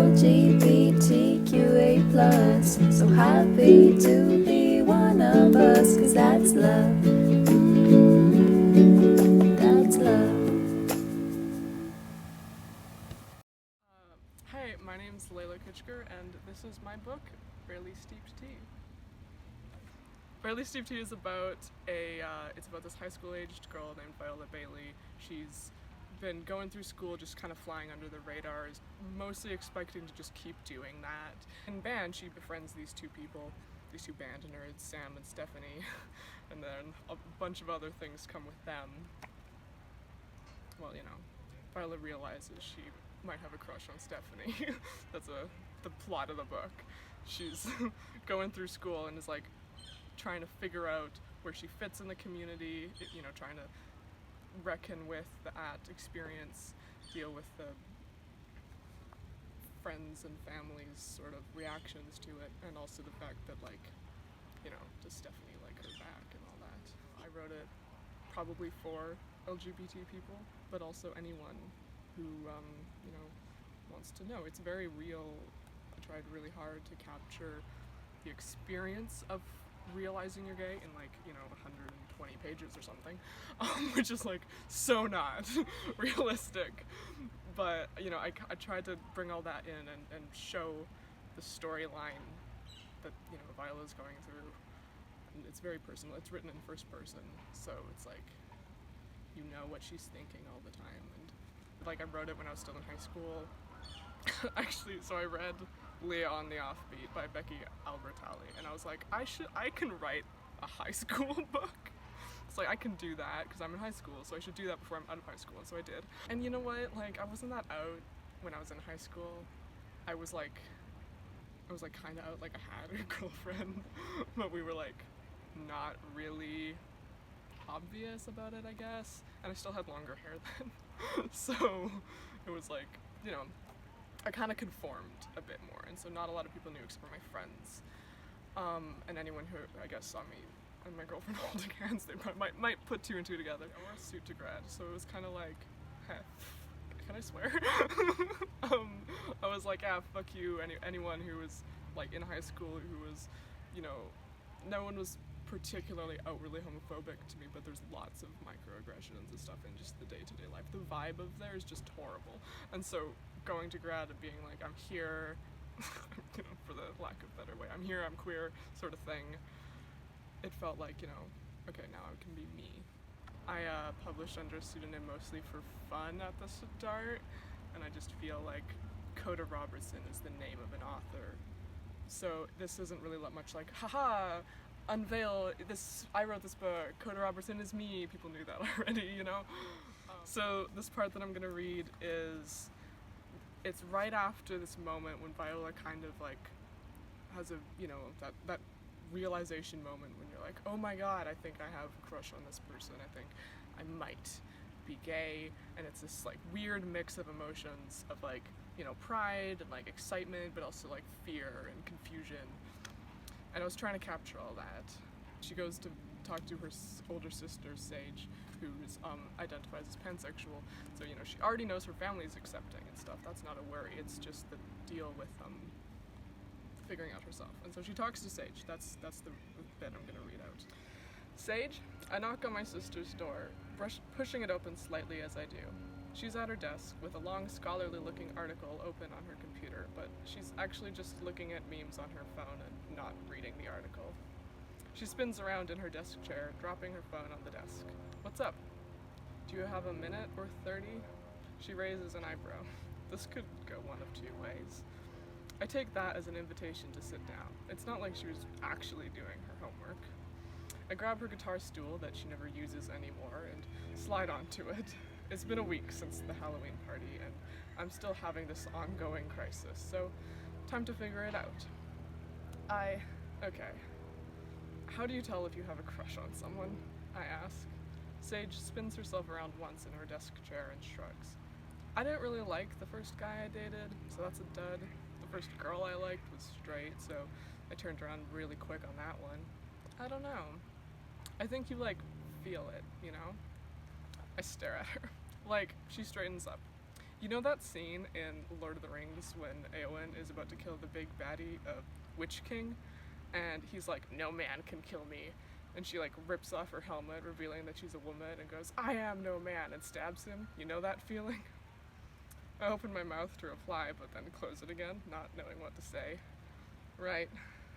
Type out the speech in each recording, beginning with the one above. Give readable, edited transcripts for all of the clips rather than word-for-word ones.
LGBTQ2S. So happy to be one of us, 'cause that's love. That's love. Hi, my name's Layla Kutschker, and this is my book, Barely Steeped Tea. Barely Steeped Tea is about it's about this high school aged girl named Viola Bailey. She's been going through school just kind of flying under the radars, mostly expecting to just keep doing that. In band, she befriends these two people, these two band nerds, Sam and Stephanie, and then a bunch of other things come with them. Well, Viola realizes she might have a crush on Stephanie. That's the plot of the book. She's going through school and is like trying to figure out where she fits in the community, trying to reckon with that experience, deal with the friends and family's sort of reactions to it, and also the fact that, does Stephanie like her back and all that. I wrote it probably for LGBT people, but also anyone who, wants to know. It's very real. I tried really hard to capture the experience of realizing you're gay in 120 pages or something, which is so not realistic. But I tried to bring all that in and show the storyline that Viola's going through. And it's very personal. It's written in first person, so it's what she's thinking all the time. And I wrote it when I was still in high school. Actually, so I read Leah on the Offbeat by Becky Albertalli, and I was like, I can write a high school book. It's I can do that because I'm in high school, so I should do that before I'm out of high school, and so I did. And you know what, I wasn't that out when I was in high school. I was kind of out, I had a girlfriend, but we were not really obvious about it, I guess, and I still had longer hair then. So it was I kind of conformed a bit more, and so not a lot of people knew except for my friends, and anyone who I guess saw me and my girlfriend holding hands. They might put two and two together. I wore a suit to grad, so it was kind of hey, can I swear? I was fuck you, anyone who was in high school who was, no one was particularly outwardly homophobic to me, but there's lots of microaggressions and stuff in just the day-to-day life. The vibe of there is just horrible, and so going to grad and being I'm here, for the lack of a better way, I'm here, I'm queer, sort of thing. It felt okay, now I can be me. I published under a pseudonym mostly for fun at the start, and I just feel Coda Robertson is the name of an author. So this isn't really much haha, unveil this, I wrote this book, Coda Robertson is me. People knew that already, So this part that I'm gonna read it's right after this moment when Viola kind of has a, that realization moment when you're oh my god, I think I have a crush on this person, I think I might be gay, and it's this weird mix of emotions of pride and excitement, but also fear and confusion. And I was trying to capture all that. She goes to talk to her older sister, Sage, who identifies as pansexual. So, she already knows her family is accepting and stuff. That's not a worry. It's just the deal with figuring out herself. And so she talks to Sage. That's the bit I'm going to read out. Sage, I knock on my sister's door, pushing it open slightly as I do. She's at her desk with a long scholarly-looking article open on her computer, but she's actually just looking at memes on her phone and not reading the article. She spins around in her desk chair, dropping her phone on the desk. What's up? Do you have a minute or 30? She raises an eyebrow. This could go one of two ways. I take that as an invitation to sit down. It's not like she was actually doing her homework. I grab her guitar stool that she never uses anymore and slide onto it. It's been a week since the Halloween party, and I'm still having this ongoing crisis, so time to figure it out. Okay. How do you tell if you have a crush on someone? I ask. Sage spins herself around once in her desk chair and shrugs. I didn't really like the first guy I dated, so that's a dud. The first girl I liked was straight, so I turned around really quick on that one. I don't know. I think you feel it, I stare at her. She straightens up. You know that scene in Lord of the Rings when Eowyn is about to kill the big baddie, Witch King, and he's like, "No man can kill me," and she like rips off her helmet, revealing that she's a woman, and goes, "I am no man," and stabs him. You know that feeling? I open my mouth to reply, but then close it again, not knowing what to say. Right.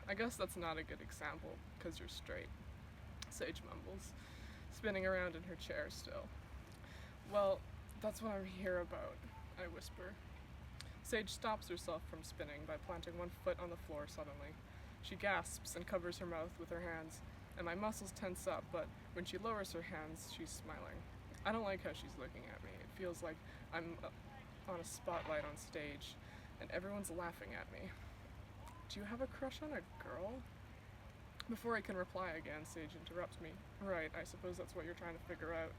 I guess that's not a good example, because you're straight. Sage mumbles, spinning around in her chair still. Well, that's what I'm here about, I whisper. Sage stops herself from spinning by planting one foot on the floor suddenly. She gasps and covers her mouth with her hands, and my muscles tense up, but when she lowers her hands, she's smiling. I don't like how she's looking at me. It feels like I'm on a spotlight on stage, and everyone's laughing at me. Do you have a crush on a girl? Before I can reply again, Sage interrupts me. Right, I suppose that's what you're trying to figure out.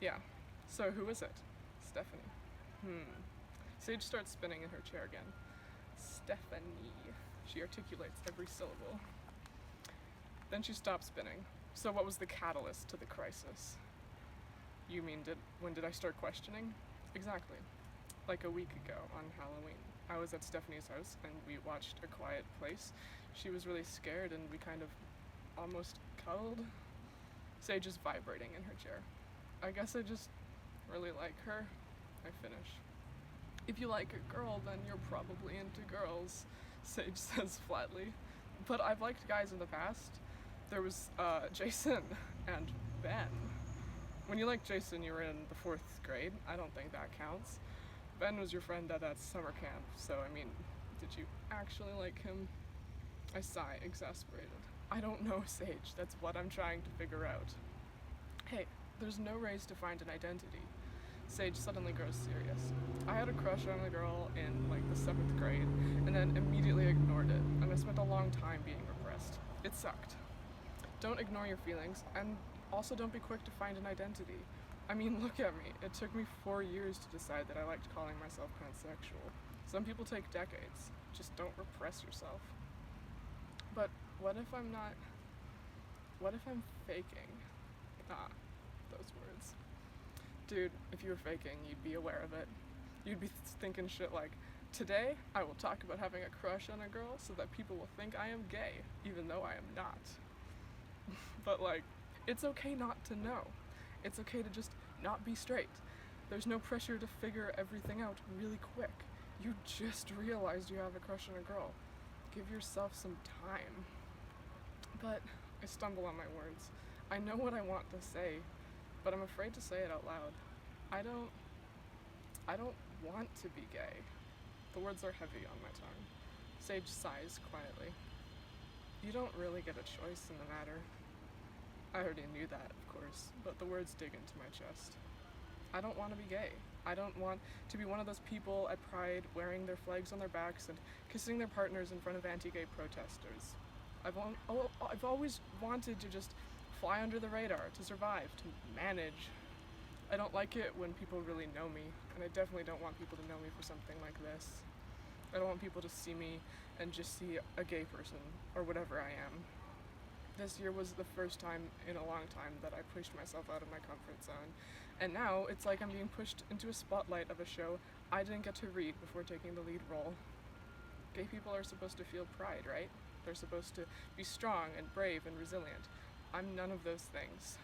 Yeah. So who is it? Stephanie. Sage starts spinning in her chair again. Stephanie. She articulates every syllable. Then she stops spinning. So what was the catalyst to the crisis? You mean, when did I start questioning? Exactly. Like a week ago on Halloween. I was at Stephanie's house and we watched A Quiet Place. She was really scared and we kind of almost cuddled. Sage is vibrating in her chair. I guess I just really like her. I finish. If you like a girl, then you're probably into girls, Sage says flatly. But I've liked guys in the past. There was Jason and Ben. When you liked Jason, you were in the 4th grade. I don't think that counts. Ben was your friend at that summer camp, so I mean, did you actually like him? I sigh, exasperated. I don't know, Sage. That's what I'm trying to figure out. Hey, there's no race to find an identity. Sage suddenly grows serious. I had a crush on a girl in like the 7th grade, and then immediately ignored it, and I spent a long time being repressed. It sucked. Don't ignore your feelings, and also don't be quick to find an identity. I mean, look at me. It took me 4 years to decide that I liked calling myself pansexual. Some people take decades. Just don't repress yourself. But what if I'm not... What if I'm faking? Those words. Dude, if you were faking, you'd be aware of it. You'd be thinking shit like, today, I will talk about having a crush on a girl so that people will think I am gay, even though I am not. But like, it's okay not to know. It's okay to just not be straight. There's no pressure to figure everything out really quick. You just realized you have a crush on a girl. Give yourself some time. But I stumble on my words. I know what I want to say, but I'm afraid to say it out loud. I don't want to be gay. The words are heavy on my tongue. Sage sighs quietly. You don't really get a choice in the matter. I already knew that, of course, but the words dig into my chest. I don't want to be gay. I don't want to be one of those people at Pride wearing their flags on their backs and kissing their partners in front of anti-gay protesters. I've always wanted to just fly under the radar, to survive, to manage. I don't like it when people really know me, and I definitely don't want people to know me for something like this. I don't want people to see me and just see a gay person, or whatever I am. This year was the first time in a long time that I pushed myself out of my comfort zone, and now it's like I'm being pushed into a spotlight of a show I didn't get to read before taking the lead role. Gay people are supposed to feel pride, right? They're supposed to be strong and brave and resilient. I'm none of those things.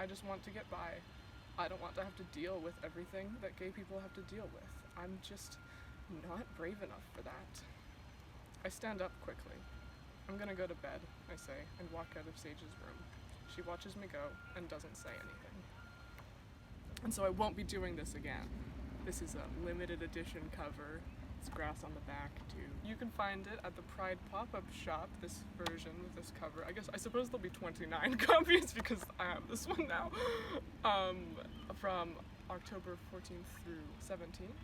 I just want to get by. I don't want to have to deal with everything that gay people have to deal with. I'm just not brave enough for that. I stand up quickly. I'm gonna go to bed, I say, and walk out of Sage's room. She watches me go and doesn't say anything. And so I won't be doing this again. This is a limited edition cover. It's grass on the back too. You can find it at the Pride pop-up shop, this version with this cover. I suppose there'll be 29 copies because I have this one now. From October 14th through 17th.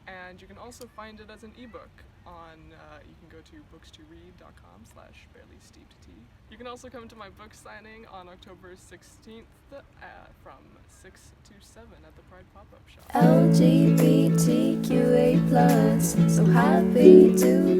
And you can also find it as an ebook on, you can go to bookstoread.com/barelysteepedtea. You can also come to my book signing on October 16th from 6 to 7 at the Pride pop-up shop. LGBTQA+, so happy to